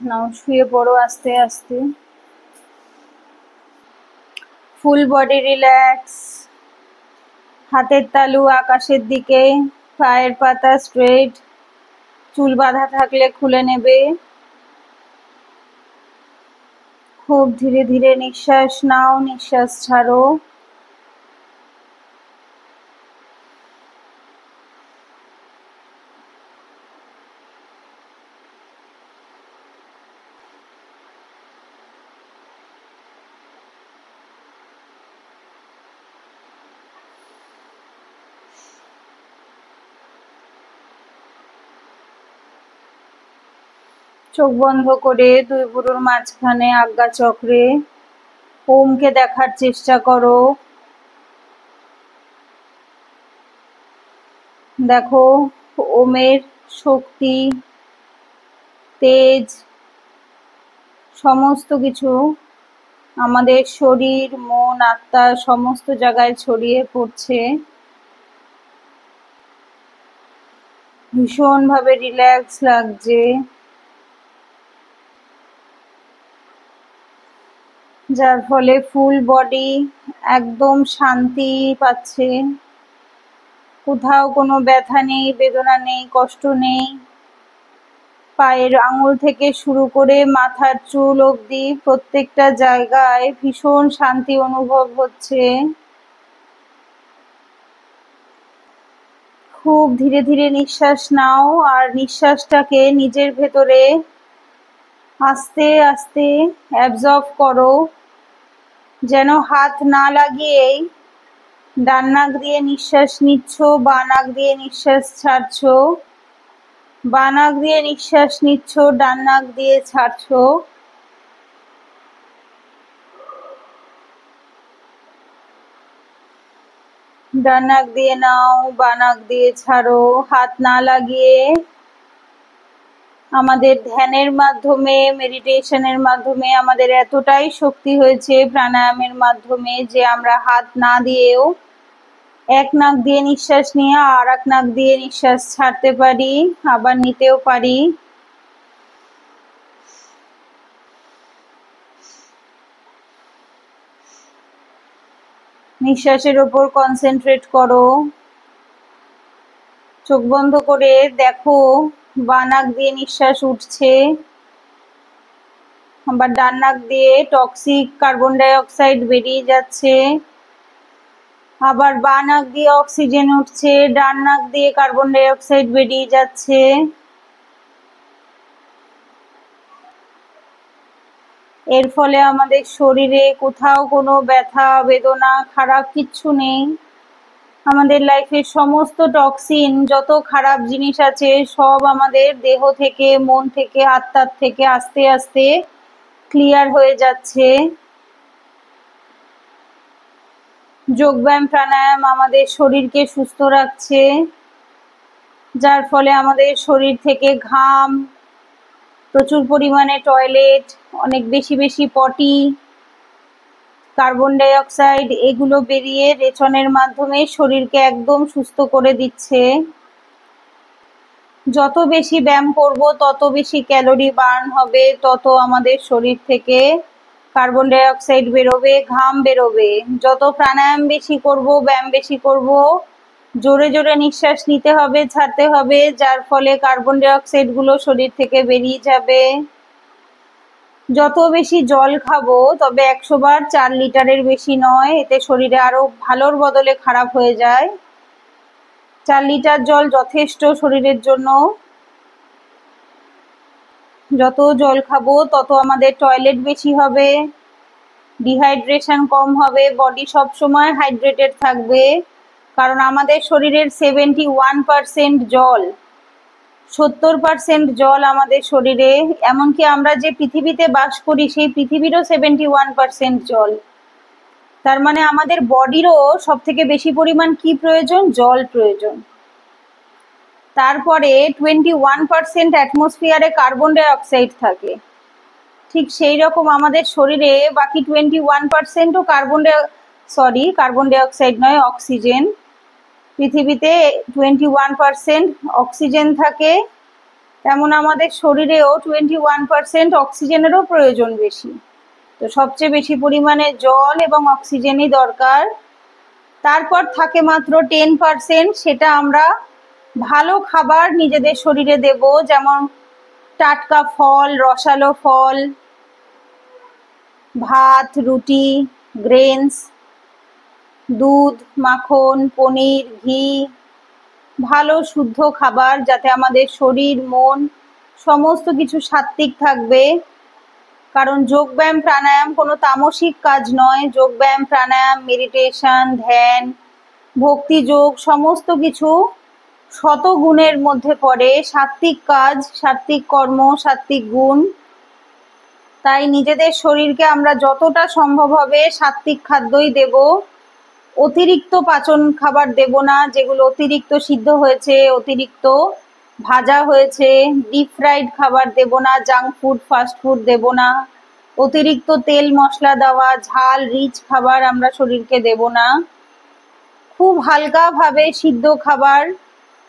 নাও শুয়ে পড়ো আস্তে আস্তে। Full body relax. হাতের তালু আকাশের দিকে, পায়ের পাতা স্ট্রেট। চুল বাঁধা থাকলে খুলে নেবে। খুব ধীরে ধীরে নিঃশ্বাস নাও, নিঃশ্বাস ছাড়ো। চোখ বন্ধ করে দুই ভুরুর মাঝখানে আজ্ঞা চক্রে ওমকে দেখার চেষ্টা করো। দেখো ওমের শক্তি, তেজ, সমস্ত কিছু আমাদের শরীর, মন, আত্মা সমস্ত জায়গায় ছড়িয়ে পড়ছে। ভীষণভাবে রিল্যাক্স লাগছে, যার ফলে ফুল বডি একদম শান্তি পাচ্ছে। কোথাও কোনো ব্যথা নেই, বেদনা নেই, কষ্ট নেই। পায়ের আঙুল থেকে শুরু করে মাথার চুল অবধি প্রত্যেকটা জায়গায় ভীষণ শান্তি অনুভব হচ্ছে। খুব ধীরে ধীরে নিঃশ্বাস নাও আর নিঃশ্বাসটাকে নিজের ভেতরে আস্তে আস্তে অ্যাবজর্ব করো, যেন হাত না লাগিয়েই ডান নাক দিয়ে নিঃশ্বাস নিচ্ছ, বাঁ নাক দিয়ে নিঃশ্বাস ছাড়ছো, বাঁ নাক দিয়ে নিঃশ্বাস নিচ্ছ, ডান নাক দিয়ে ছাড়ছো। ডান নাক দিয়ে নাও, বাঁ নাক দিয়ে ছাড়ো। হাত না লাগিয়ে আমাদের ধ্যানের মাধ্যমে, মেডিটেশনের মাধ্যমে আমাদের এতটাই শক্তি হয়েছে প্রাণায়ামের মাধ্যমে যে আমরা হাত না দিয়েও এক নাক দিয়ে নিঃশ্বাস নিয়ে আর এক নাক দিয়ে নিঃশ্বাস ছাড়তে পারি, আবার নিতেও পারি। নিঃশ্বাসের ওপর কনসেন্ট্রেট করো। চোখ বন্ধ করে দেখো বাঁ নাক দিয়ে নিঃশ্বাস উঠছে, আবার ডান নাক দিয়ে টক্সিক কার্বন ডাই অক্সাইড বেরিয়ে যাচ্ছে। আবার বাঁ নাক দিয়ে অক্সিজেন উঠছে, ডান নাক দিয়ে কার্বন ডাই অক্সাইড বেরিয়ে যাচ্ছে। এর ফলে আমাদের শরীরে কোথাও কোনো ব্যথা, বেদনা, খারাপ কিচ্ছু নেই। আমাদের লাইফের সমস্ত টক্সিন, যত খারাপ জিনিস আছে সব আমাদের দেহ থেকে, মন থেকে, আত্মার থেকে আস্তে আস্তে ক্লিয়ার হয়ে যাচ্ছে। যোগব্যায়াম প্রাণায়াম আমাদের শরীরকে সুস্থ রাখছে, যার ফলে আমাদের শরীর থেকে ঘাম, প্রচুর পরিমাণে টয়লেট, অনেক বেশি বেশি পটি, কার্বন ডাই অক্সাইড এগুলো বেরিয়ে রেচনের মাধ্যমে শরীরকে একদম সুস্থ করে দিচ্ছে। যত বেশি ব্যায়াম করব তত বেশি ক্যালোরি বার্ন হবে, তত আমাদের শরীর থেকে কার্বন ডাই অক্সাইড বেরোবে, ঘাম বেরোবে। যত প্রাণায়াম বেশি করব, ব্যায়াম বেশি করব, জোরে জোরে নিঃশ্বাস নিতে হবে, ছাড়তে হবে, যার ফলে কার্বন ডাই অক্সাইড গুলো শরীর থেকে বেরিয়ে যাবে। যত বেশি জল খাবো, তবে 100 বার 4 লিটারের বেশি নয়, এতে শরীরে আরো ভালোর বদলে খারাপ হয়ে যায়। 4 লিটার জল যথেষ্ট শরীরের জন্য। যত জল খাবো তত আমাদের টয়লেট বেশি হবে, ডিহাইড্রেশন কম হবে, বডি সবসময় হাইড্রেটেড থাকবে। কারণ আমাদের শরীরের 71% জল, 70% জল আমাদের শরীরে। এমনকি আমরা যে পৃথিবীতে বাস করি সেই পৃথিবীরও 71% জল। তার মানে আমাদের বডিরও সব থেকে বেশি পরিমাণ কি প্রয়োজন? জল প্রয়োজন। তারপরে 21% অ্যাটমসফিয়ারে কার্বন ডাই অক্সাইড থাকে। ঠিক সেই রকম আমাদের শরীরে বাকি 21%ও কার্বন ডাই অক্সাইড নয়, অক্সিজেন। পৃথিবীতে 21% অক্সিজেন থাকে তেমন আমাদের শরীরেও 21% অক্সিজেনেরও প্রয়োজন বেশি। তো সবচেয়ে বেশি পরিমাণে জল এবং অক্সিজেনই দরকার। তারপর থাকে মাত্র 10%, সেটা আমরা ভালো খাবার নিজেদের শরীরে দেব, যেমন টাটকা ফল, রসালো ফল, ভাত, রুটি, গ্রেনস, দুধ, মাখন, পনির, ঘি, ভালো শুদ্ধ খাবার, যাতে আমাদের শরীর মন সমস্ত কিছু সাত্ত্বিক থাকবে। কারণ যোগব্যায়াম প্রাণায়াম কোনো তামসিক কাজ নয়। যোগব্যায়াম প্রাণায়াম, মেডিটেশন, ধ্যান, ভক্তিযোগ সমস্ত কিছু শতগুণের মধ্যে পড়ে। সাত্ত্বিক কাজ, সাত্ত্বিক কর্ম, সাত্ত্বিক গুণ। তাই নিজেদের শরীরকে আমরা যতটা সম্ভব হবে সাত্ত্বিক খাদ্যই দেব। অতিরিক্ত পাচন খাবার দেব না, যেগুলো অতিরিক্ত সিদ্ধ হয়েছে, অতিরিক্ত ভাজা হয়েছে। ডিপ ফ্রাইড খাবার দেব না, জাঙ্ক ফুড, ফাস্ট ফুড দেব না। অতিরিক্ত তেল মশলা দেওয়া, ঝাল রিচ খাবার আমরা শরীরকে দেব না। খুব হালকাভাবে সিদ্ধ খাবার,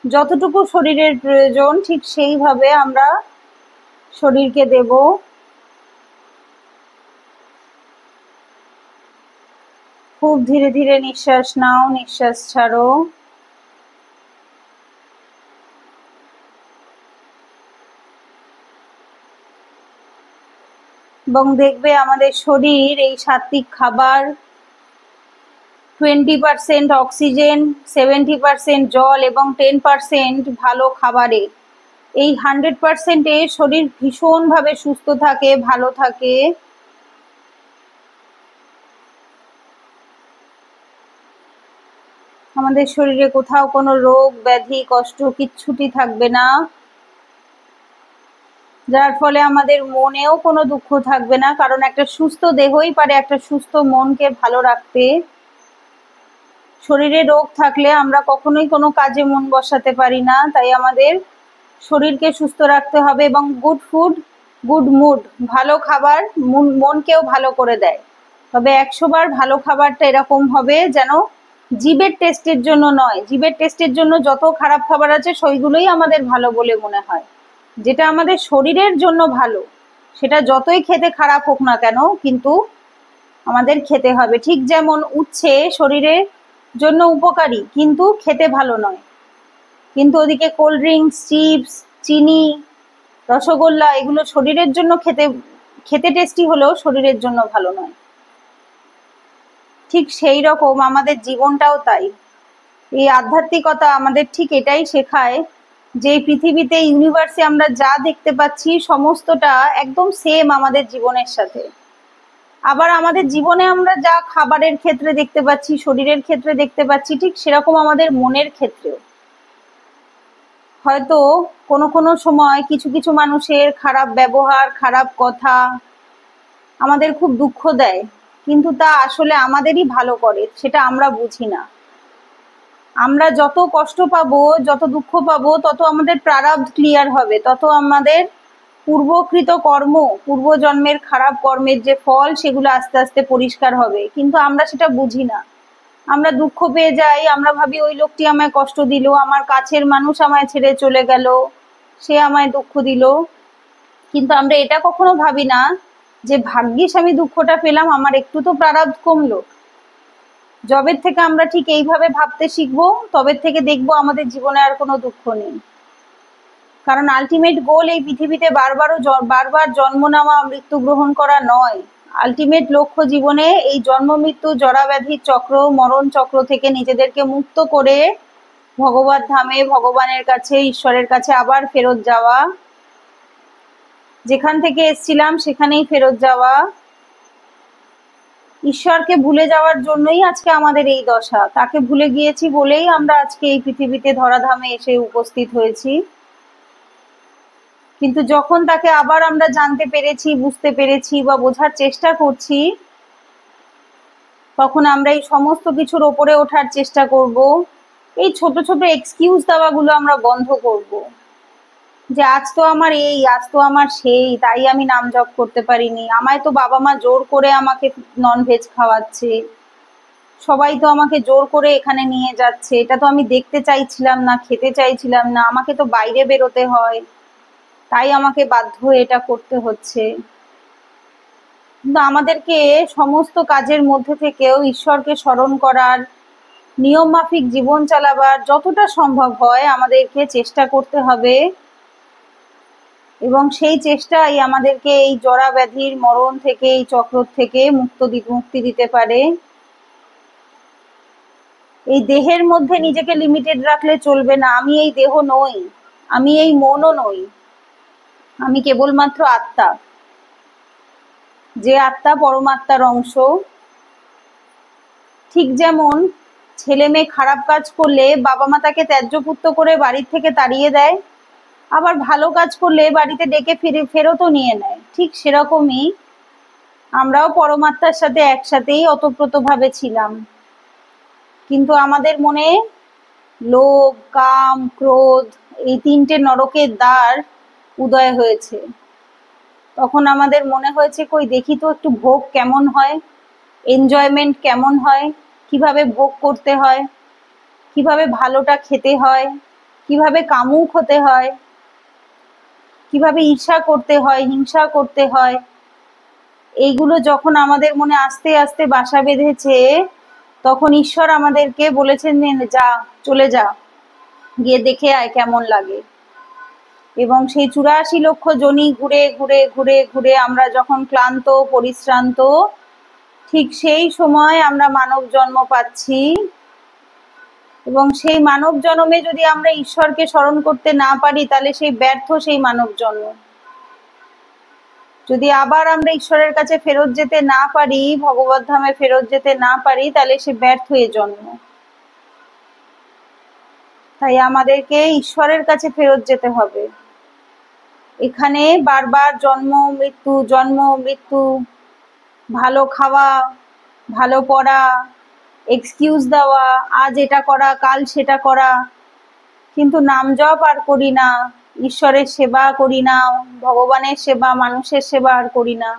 যতটুকু শরীরের প্রয়োজন ঠিক সেইভাবে আমরা শরীরকে দেব। খুব ধীরে ধীরে নিঃশ্বাস নাও, নিঃশ্বাস ছাড়ো। এবং দেখবে আমাদের শরীর এই সাত্ত্বিক খাবার, 20% অক্সিজেন, 70% জল এবং 10% ভালো খাবারে, এই 100%-এ শরীর ভীষণভাবে সুস্থ থাকে, ভালো থাকে। আমাদের শরীরে কোথাও কোনো রোগ ব্যাধি কষ্ট কিচ্ছুটি থাকবে না, যার ফলে আমাদের মনেও কোনো দুঃখ থাকবে না। কারণ একটা সুস্থ দেহই পারে একটা সুস্থ মনকে ভালো রাখতে। শরীরে রোগ থাকলে আমরা কখনোই কোনো কাজে মন বসাতে পারি না। তাই আমাদের শরীরকে সুস্থ রাখতে হবে। এবং গুড ফুড, গুড মুড, ভালো খাবার মনকেও ভালো করে দেয়। তবে 100 বার ভালো খাবারটা এরকম হবে যেন জিভের টেস্টের জন্য নয়। জিভের টেস্টের জন্য যত খারাপ খাবার আছে সেইগুলোই আমাদের ভালো বলে মনে হয়। যেটা আমাদের শরীরের জন্য ভালো, সেটা যতই খেতে খারাপ হোক না কেন, কিন্তু আমাদের খেতে হবে। ঠিক যেমন উচ্ছে শরীরের জন্য উপকারী, কিন্তু খেতে ভালো নয়। কিন্তু ওদিকে কোল্ড ড্রিঙ্কস, চিপস, চিনি, রসগোল্লা এগুলো শরীরের জন্য খেতে টেস্টি হলেও শরীরের জন্য ভালো নয়। ঠিক সেই রকম আমাদের জীবনটাও তাই। এই আধ্যাত্মিকতা আমাদের ঠিক এটাই শেখায় যে পৃথিবীতে, ইউনিভার্সে আমরা যা দেখতে পাচ্ছি সমস্তটা একদম সেম আমাদের জীবনের সাথে। আবার আমাদের জীবনে আমরা যা খাবারের ক্ষেত্রে দেখতে পাচ্ছি, শরীরের ক্ষেত্রে দেখতে পাচ্ছি, ঠিক সেরকম আমাদের মনের ক্ষেত্রেও। হয়তো কোনো কোনো সময় কিছু কিছু মানুষের খারাপ ব্যবহার, খারাপ কথা আমাদের খুব দুঃখ দেয়, কিন্তু তা আসলে আমাদেরই ভালো করে, সেটা আমরা বুঝি না। আমরা যত কষ্ট পাবো, যত দুঃখ পাবো, তত আমাদের প্রারব্ধ ক্লিয়ার হবে, তত আমাদের পূর্বকৃত কর্ম, পূর্বজন্মের খারাপ কর্মের যে ফল, সেগুলো আস্তে আস্তে পরিষ্কার হবে। কিন্তু আমরা সেটা বুঝি না। আমরা দুঃখ পেয়ে যাই, আমরা ভাবি ওই লোকটি আমায় কষ্ট দিল, আমার কাছের মানুষ আমায় ছেড়ে চলে গেল, সে আমায় দুঃখ দিল। কিন্তু আমরা এটা কখনো ভাবি না যে ভাগ্যিস আমি দুঃখটা পেলাম, আমার একটু তো প্রারব্ধ কমলো। যবের থেকে আমরা ঠিক এইভাবে ভাবতে শিখবো, তবের থেকে দেখবো আমাদের জীবনে আর কোনো দুঃখ নেই। কারণ আলটিমেট গোল এই পৃথিবীতে বারবার জন্ম নেওয়া, মৃত্যু গ্রহণ করা নয়। আলটিমেট লক্ষ্য জীবনে এই জন্ম মৃত্যু, জরাব্যাধির চক্র, মরণ চক্র থেকে নিজেদেরকে মুক্ত করে ভগবত ধামে, ভগবানের কাছে, ঈশ্বরের কাছে আবার ফেরত যাওয়া। যেখান থেকে এসছিলাম সেখানেই ফেরত যাওয়া। ঈশ্বরকে ভুলে যাওয়ার জন্যই আজকে আমাদের এই দশা। তাকে ভুলে গিয়েছি বলেই আমরা আজকে এই পৃথিবীতে ধরাধামে এসে উপস্থিত হয়েছি। কিন্তু যখন তাকে আবার আমরা জানতে পেরেছি, বুঝতে পেরেছি বা বোঝার চেষ্টা করছি, তখন আমরা এই সমস্ত কিছুর ওপরে ওঠার চেষ্টা করব। এই ছোট ছোট এক্সকিউজ দেওয়াগুলো আমরা বন্ধ করব, যে আজ তো আমার এই, আজ তো আমার সেই, তাই আমি নাম জপ করতে পারিনি, আমায় তো বাবা মা জোর করে আমাকে ননভেজ খাওয়াচ্ছে, সবাই তো আমাকে জোর করে এখানে নিয়ে যাচ্ছে, এটা তো আমি দেখতে চাইছিলাম না, খেতে চাইছিলাম না, আমাকে তো বাইরে বেরোতে হয়। তাই আমাকে বাধ্য হয়ে এটা করতে হচ্ছে। কিন্তু আমাদেরকে সমস্ত কাজের মধ্যে থেকেও ঈশ্বরকে স্মরণ করার, নিয়ম মাফিক জীবন চালাবার যতটা সম্ভব হয় আমাদেরকে চেষ্টা করতে হবে, এবং সেই চেষ্টাই আমাদেরকে এই জরা ব্যাধির মরণ থেকে, এই চক্র থেকে মুক্তি দিতে পারে। এই দেহের মধ্যে নিজেকে লিমিটেড রাখলে চলবে না। আমি এই দেহ নই, আমি এই মনও নই, আমি কেবলমাত্র আত্মা। যে আত্মা পরমাত্মার অংশ। ঠিক যেমন ছেলে মেয়ে খারাপ কাজ করলে বাবা মা তাকে ত্যায্য পুত্র করে বাড়ির থেকে তাড়িয়ে দেয়, আবার ভালো কাজ করলে বাড়িতে ডেকে ফেরতও নিয়ে নেয়, ঠিক সেরকমই আমরাও পরমাত্মার সাথে একসাথেই ওতপ্রোতভাবে ছিলাম। কিন্তু আমাদের মনে লোভ, কাম, ক্রোধ, এই তিনটে নরকের দ্বার উদয় হয়েছে। তখন আমাদের মনে হয়েছে কই দেখি তো একটু ভোগ কেমন হয়, এনজয়মেন্ট কেমন হয়, কিভাবে ভোগ করতে হয়, কিভাবে ভালোটা খেতে হয়, কিভাবে কামুক হতে হয়, কিভাবে ঈর্ষা করতে হয়, হিংসা করতে হয়। এইগুলো যখন আমাদের মনে আস্তে আস্তে বাসা বেঁধেছে, তখন ঈশ্বর আমাদেরকে বলেছেন যা, চলে যা, গিয়ে দেখে আয় কেমন লাগে। এবং সেই 84 লক্ষ জনি ঘুরে ঘুরে ঘুরে ঘুরে আমরা যখন ক্লান্ত পরিশ্রান্ত, ঠিক সেই সময় আমরা মানব জন্ম পাচ্ছি। এবং সেই মানব জন্মে যদি আমরা ঈশ্বরকে স্মরণ করতে না পারি, তাহলে সেই ব্যর্থ সেই মানব জন্ম। যদি আবার আমরা ঈশ্বরের কাছে ফেরত যেতে না পারি, ভগবত ধামে ফেরত যেতে না পারি, তাহলে সে ব্যর্থ এ জন্ম। তাই আমাদেরকে ঈশ্বরের কাছে ফেরত যেতে হবে। এখানে বারবার জন্ম মৃত্যু, ভালো খাওয়া, ভালো পড়া, এক্সকিউজ দেওয়া, আজ এটা করা কাল সেটা করা, কিন্তু নাম জপ আর করি না, ঈশ্বরের সেবা করি না, ভগবানের সেবা, মানুষের সেবা আর করি না।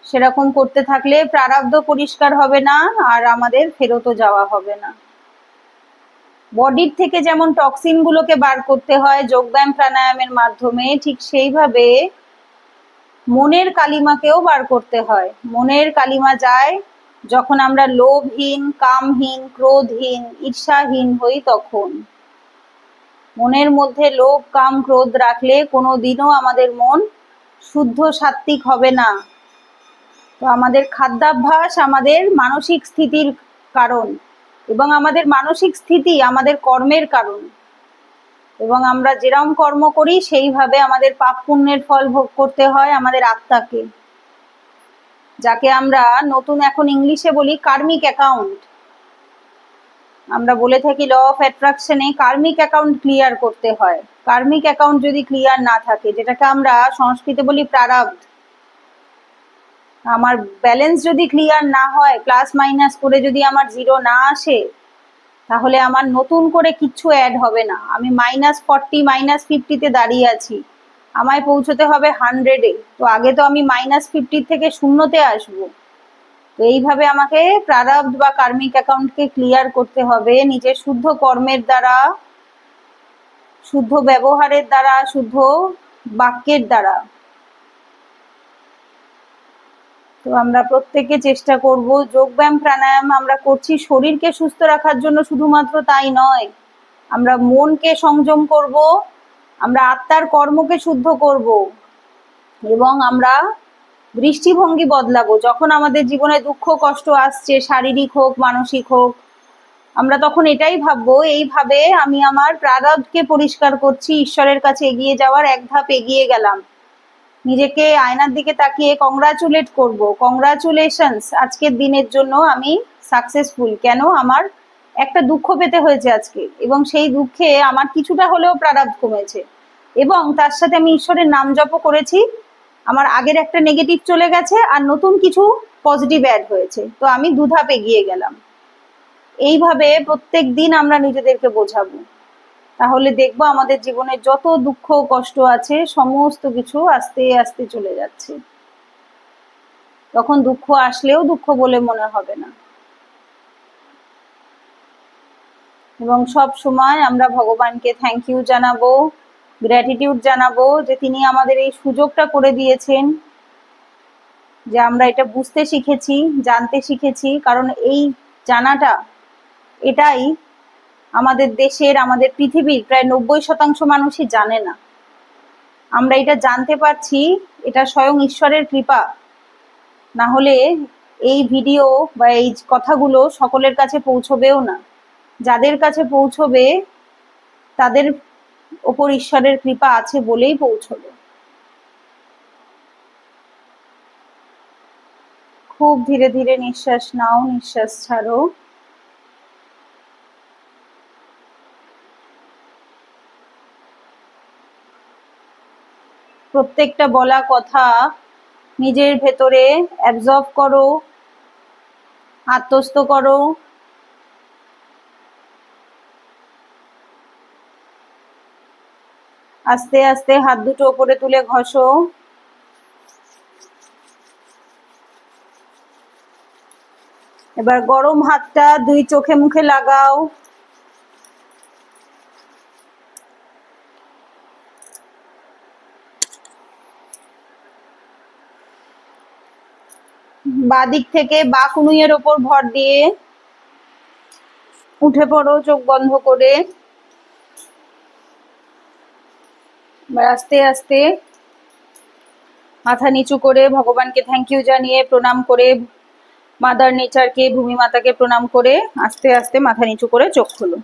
সেরকম করতে থাকলে প্রারব্ধ পরিষ্কার হবে না, আর আমাদের ফেরতও যাওয়া হবে না। বডির থেকে যেমন টক্সিন গুলোকে বার করতে হয় যোগব্যায়াম প্রাণায়ামের মাধ্যমে, ঠিক সেইভাবে মনের কালিমাকেও বার করতে হয়। মনের কালিমা যায় যখন আমরা লোভহীন, কামহীন, ক্রোধহীন, ঈর্ষাহীন হই। তখন মনের মধ্যে লোভ, কাম, ক্রোধ রাখলে কোনোদিনও আমাদের মন শুদ্ধ সাত্ত্বিক হবে না। তো আমাদের খাদ্যাভ্যাস আমাদের মানসিক স্থিতির কারণ, এবং আমাদের মানসিক স্থিতি আমাদের কর্মের কারণ। এবং আমরা যেরকম কর্ম করি সেইভাবে আমাদের পাপ পুণ্যের ফল ভোগ করতে হয় আমাদের আত্মাকে, যাকে আমরা নতুন এখন ইংলিশে বলি কার্মিক অ্যাকাউন্ট। আমরা বলে থাকি ল অফ অ্যাট্রাকশনে কার্মিক অ্যাকাউন্ট ক্লিয়ার করতে হয়। কার্মিক অ্যাকাউন্ট যদি ক্লিয়ার না থাকে, যেটাকে আমরা সংস্কৃতে বলি প্রারব্ধ, আমার ব্যালেন্স যদি ক্লিয়ার না হয়, প্লাস মাইনাস করে যদি আমার জিরো না আসে, তাহলে আমার নতুন করে কিচ্ছু অ্যাড হবে না। আমি -40, -50-তে দাঁড়িয়ে আছি, আমায় পৌঁছতে হবে 100-এ। তো আগে তো আমি -50 থেকে 0-তে আসবো। তো এইভাবে আমাকে প্রারব্ধ বা কার্মিক অ্যাকাউন্টকে ক্লিয়ার করতে হবে নিজের শুদ্ধ কর্মের দ্বারা, শুদ্ধ ব্যবহারের দ্বারা, শুদ্ধ বাক্যের দ্বারা। তো আমরা প্রত্যেকে চেষ্টা করব, যোগব্যায়াম প্রাণায়াম আমরা করছি শরীরকে সুস্থ রাখার জন্য, শুধুমাত্র তাই নয়, আমরা মনকে সংযম করব, আমরা আত্মার কর্মকে শুদ্ধ করব, এবং আমরা দৃষ্টিভঙ্গি বদলাবো। যখন আমাদের জীবনে দুঃখ কষ্ট আসছে, শারীরিক হোক মানসিক হোক, আমরা তখন এটাই ভাববো, এইভাবে আমি আমার প্রারব্ধকে পরিষ্কার করছি, ঈশ্বরের কাছে এগিয়ে যাওয়ার এক ধাপ এগিয়ে গেলাম। নিজেকে আয়নার দিকে তাকিয়ে কংগ্রাচুলেট করব, কংগ্রাচুলেশনস, আজকের দিনের জন্য আমি সাকসেসফুল। কেন? আমার একটা দুঃখ পেতে হয়েছে আজকে, এবং সেই দুঃখে আমার কিছুটা হলেও প্রারব্ধ কমেছে, এবং তার সাথে আমি ঈশ্বরের নাম জপ করেছি, আমার আগের একটা নেগেটিভ চলে গেছে, আর নতুন কিছু পজিটিভ অ্যাড হয়েছে। তো আমি দুধাপ এগিয়ে গেলাম। এইভাবে প্রত্যেক দিন আমরা নিজেদেরকে বোঝাবো, তাহলে দেখবো আমাদের জীবনে যত দুঃখ কষ্ট আছে সমস্ত কিছু আস্তে আস্তে চলে যাচ্ছে। তখন দুঃখ আসলেও দুঃখ বলে মনে হবে না। এবং সব সময় আমরা ভগবানকে থ্যাংক ইউ জানাবো, গ্র্যাটিটিউড জানাবো যে তিনি আমাদের এই সুযোগটা করে দিয়েছেন, যে আমরা এটা বুঝতে শিখেছি, জানতে শিখেছি। কারণ এই জানাটা, এটাই আমাদের দেশের, আমাদের পৃথিবীর প্রায় 90% মানুষই জানে না। আমরা এটা জানতে পারছি, এটা স্বয়ং ঈশ্বরের কৃপা। না হলে এই ভিডিও বা এই কথাগুলো সকলের কাছে পৌঁছবেও না। যাদের কাছে পৌঁছবে তাদের ওপর ঈশ্বরের কৃপা আছে বলেই পৌঁছবে। খুব ধীরে ধীরে নিঃশ্বাস নাও, নিঃশ্বাস ছাড়ো। প্রত্যেকটা বলা কথা নিজের ভেতরে অ্যাবজর্ব করো, আত্মস্থ করো। আস্তে আস্তে হাত দুটো উপরে তুলে ঘষো। এবার গরম হাতটা 2 চোখে মুখে লাগাও। বাঁ দিক থেকে বাঁ কনুইয়ের ওপর ভর দিয়ে উঠে পড়ো চোখ বন্ধ করে। এবার আস্তে আস্তে মাথা নিচু করে ভগবানকে থ্যাংক ইউ জানিয়ে, প্রণাম করে, মাদার নেচারকে, ভূমি মাতাকে প্রণাম করে আস্তে আস্তে মাথা নিচু করে চোখ খুলো।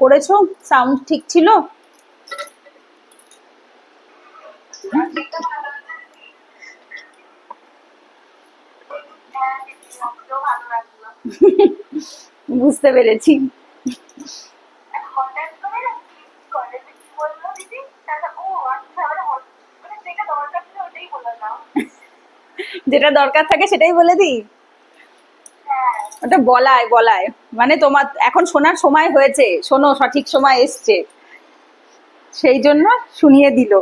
করেছো? সাউন্ড ঠিক ছিল? বুঝতে পেরেছি। যেটা দরকার থাকে সেটাই বলে দিই। ওটা বলায় বলায় মানে তোমার এখন শোনার সময় হয়েছে, শোনো, সঠিক সময় এসছে, সেই জন্য শুনিয়ে দিল।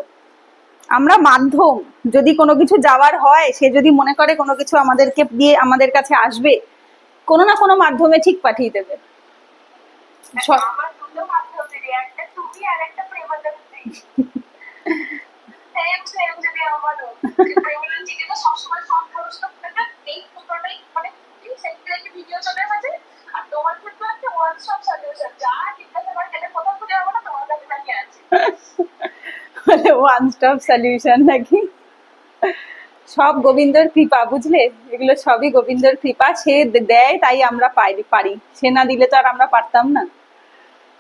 আমরা মাধ্যম, যদি কোনো কিছু যাওয়ার হয়, সে যদি মনে করে কোনো কিছু আমাদেরকে দিয়ে আমাদের কাছে আসবে, কোনো না কোনো মাধ্যমে ঠিক পাঠিয়ে দেবে। ওয়ান স্টপ সলিউশন নাকি? সব গোবিন্দর কৃপা, বুঝলে? এগুলো সবই গোবিন্দর কৃপা। সে দেয় তাই আমরা পারি, সে না দিলে তো আর আমরা পারতাম না।